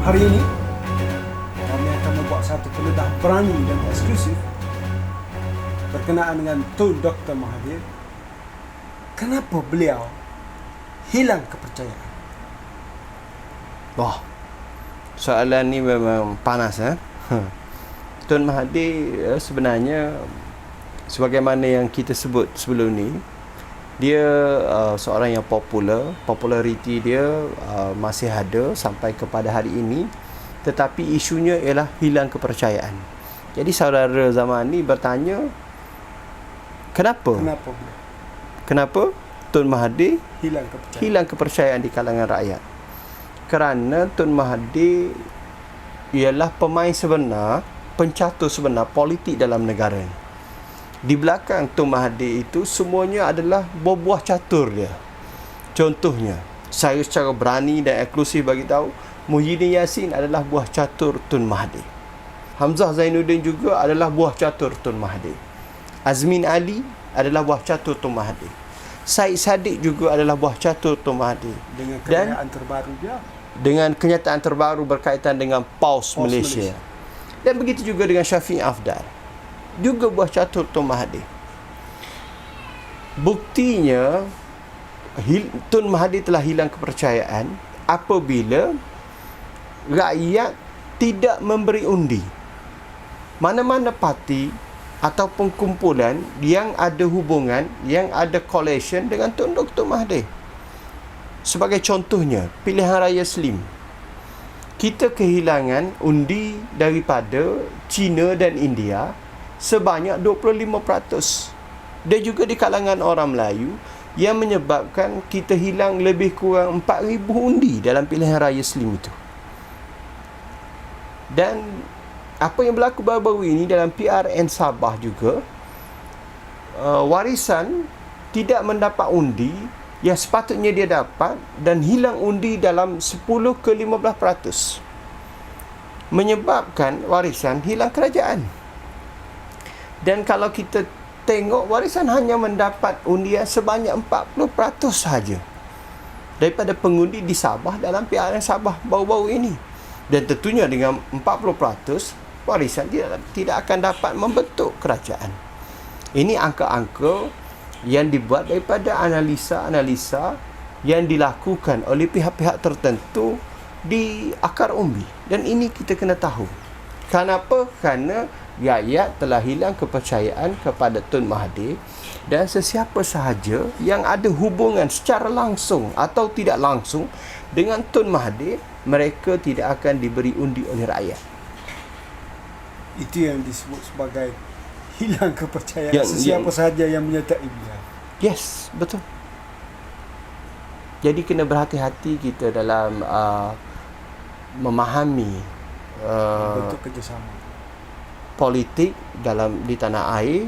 Hari ini kami akan membuat satu pendedah berani dan eksklusif berkenaan dengan Tun Dr. Mahathir. Kenapa beliau hilang kepercayaan? Wah, soalan ni memang panas. Tun Mahathir sebenarnya sebagaimana yang kita sebut sebelum ni, dia seorang yang populariti dia masih ada sampai kepada hari ini, tetapi isunya ialah hilang kepercayaan. Jadi saudara zaman ni bertanya, kenapa Tun Mahathir hilang kepercayaan di kalangan rakyat? Kerana Tun Mahathir ialah pemain sebenar, pencatur sebenar politik dalam negara ni. Di belakang Tun Mahathir itu semuanya adalah buah catur dia. Contohnya, saya secara berani dan eksklusif bagi tahu, Muhyiddin Yassin adalah buah catur Tun Mahathir. Hamzah Zainuddin juga adalah buah catur Tun Mahathir. Azmin Ali adalah buah catur Tun Mahathir. Syed Saddiq juga adalah buah catur Tun Mahathir. Dengan kenyataan terbaru dia, dengan kenyataan terbaru berkaitan dengan PAUS Malaysia. Dan begitu juga dengan Syafiq Afdal, juga buah catur Tun Mahathir. Buktinya Tun Mahathir telah hilang kepercayaan apabila rakyat tidak memberi undi. Mana-mana parti ataupun kumpulan yang ada hubungan, yang ada coalition dengan Tun Dr. Mahathir. Sebagai contohnya, pilihan raya Slim, kita kehilangan undi daripada China dan India sebanyak 25%. Dan juga di kalangan orang Melayu, yang menyebabkan kita hilang lebih kurang 4,000 undi dalam pilihan raya Slim itu. Dan apa yang berlaku baru-baru ini dalam PRN Sabah juga, warisan tidak mendapat undi yang sepatutnya dia dapat dan hilang undi dalam 10 ke 15%, menyebabkan warisan hilang kerajaan. Dan kalau kita tengok, warisan hanya mendapat undian sebanyak 40% sahaja daripada pengundi di Sabah dalam PRN Sabah baru-baru ini. Dan tentunya dengan 40%, warisan tidak akan dapat membentuk kerajaan. Ini angka-angka yang dibuat daripada analisa-analisa yang dilakukan oleh pihak-pihak tertentu di akar umbi. Dan ini kita kena tahu. Kenapa? Kerana rakyat telah hilang kepercayaan kepada Tun Mahathir, dan sesiapa sahaja yang ada hubungan secara langsung atau tidak langsung dengan Tun Mahathir, mereka tidak akan diberi undi oleh rakyat. Itu yang disebut sebagai hilang kepercayaan sesiapa sahaja yang menyertai beliau. Yes, betul. Jadi kena berhati-hati kita dalam memahami bentuk kerjasama politik di tanah air,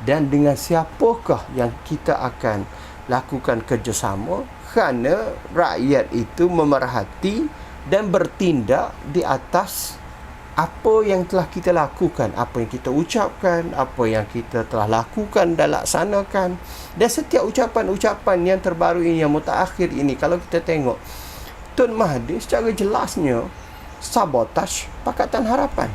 dan dengan siapakah yang kita akan lakukan kerjasama, kerana rakyat itu memerhati dan bertindak di atas apa yang telah kita lakukan, apa yang kita ucapkan, apa yang kita telah lakukan dan laksanakan. Dan setiap ucapan-ucapan yang terbaru ini, yang mutakhir ini, kalau kita tengok, Tun Mahathir secara jelasnya sabotaj Pakatan Harapan.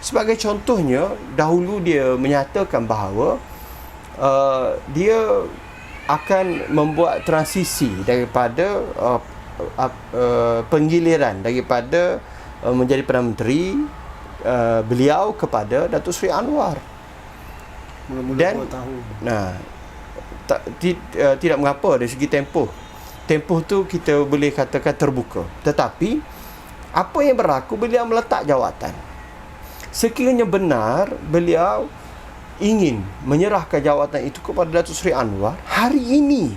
Sebagai contohnya, dahulu dia menyatakan bahawa dia akan membuat transisi daripada penggiliran daripada menjadi Perdana Menteri beliau kepada Datuk Seri Anwar. Dan tidak mengapa dari segi tempoh tu kita boleh katakan terbuka. Tetapi apa yang berlaku, beliau meletak jawatan. Sekiranya benar beliau ingin menyerahkan jawatan itu kepada Datuk Seri Anwar, hari ini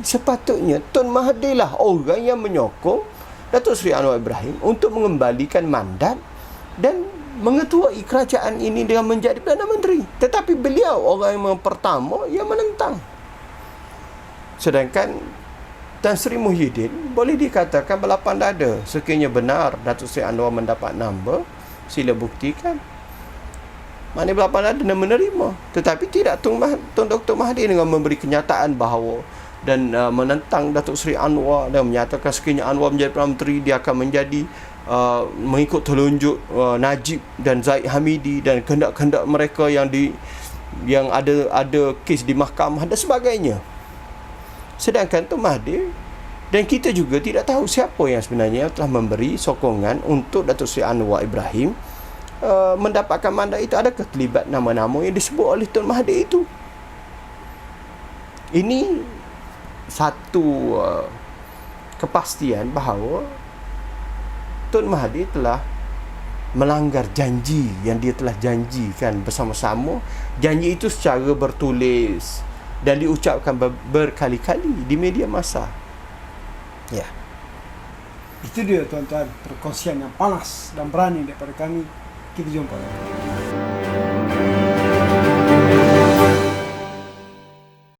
sepatutnya Tun Mahathir lah orang yang menyokong Datuk Seri Anwar Ibrahim untuk mengembalikan mandat dan mengetuai kerajaan ini dengan menjadi Perdana Menteri. Tetapi beliau orang yang pertama yang menentang. Sedangkan Tan Sri Muhyiddin boleh dikatakan berlapang dada. Sekiranya benar Datuk Seri Anwar mendapat nombor, sila buktikan. Maknanya berlapang dada dan menerima. Tetapi tidak Tun Dr. Mahathir dengan memberi kenyataan bahawa dan menentang Datuk Seri Anwar dan menyatakan sekiranya Anwar menjadi Perdana Menteri, dia akan menjadi mengikut telunjuk Najib dan Zaid Hamidi dan kehendak-kehendak mereka yang ada kes di mahkamah dan sebagainya. Sedangkan Tun Mahathir dan kita juga tidak tahu siapa yang sebenarnya telah memberi sokongan untuk Datuk Seri Anwar Ibrahim mendapatkan mandat itu. Adakah terlibat nama-nama yang disebut oleh Tun Mahathir itu? Ini satu kepastian bahawa Tun Mahathir telah melanggar janji yang dia telah janjikan bersama-sama. Janji itu secara bertulis dan diucapkan berkali-kali di media massa. Ya. Itu dia tuan-tuan, perkongsian yang panas dan berani daripada kami. Kita jumpa.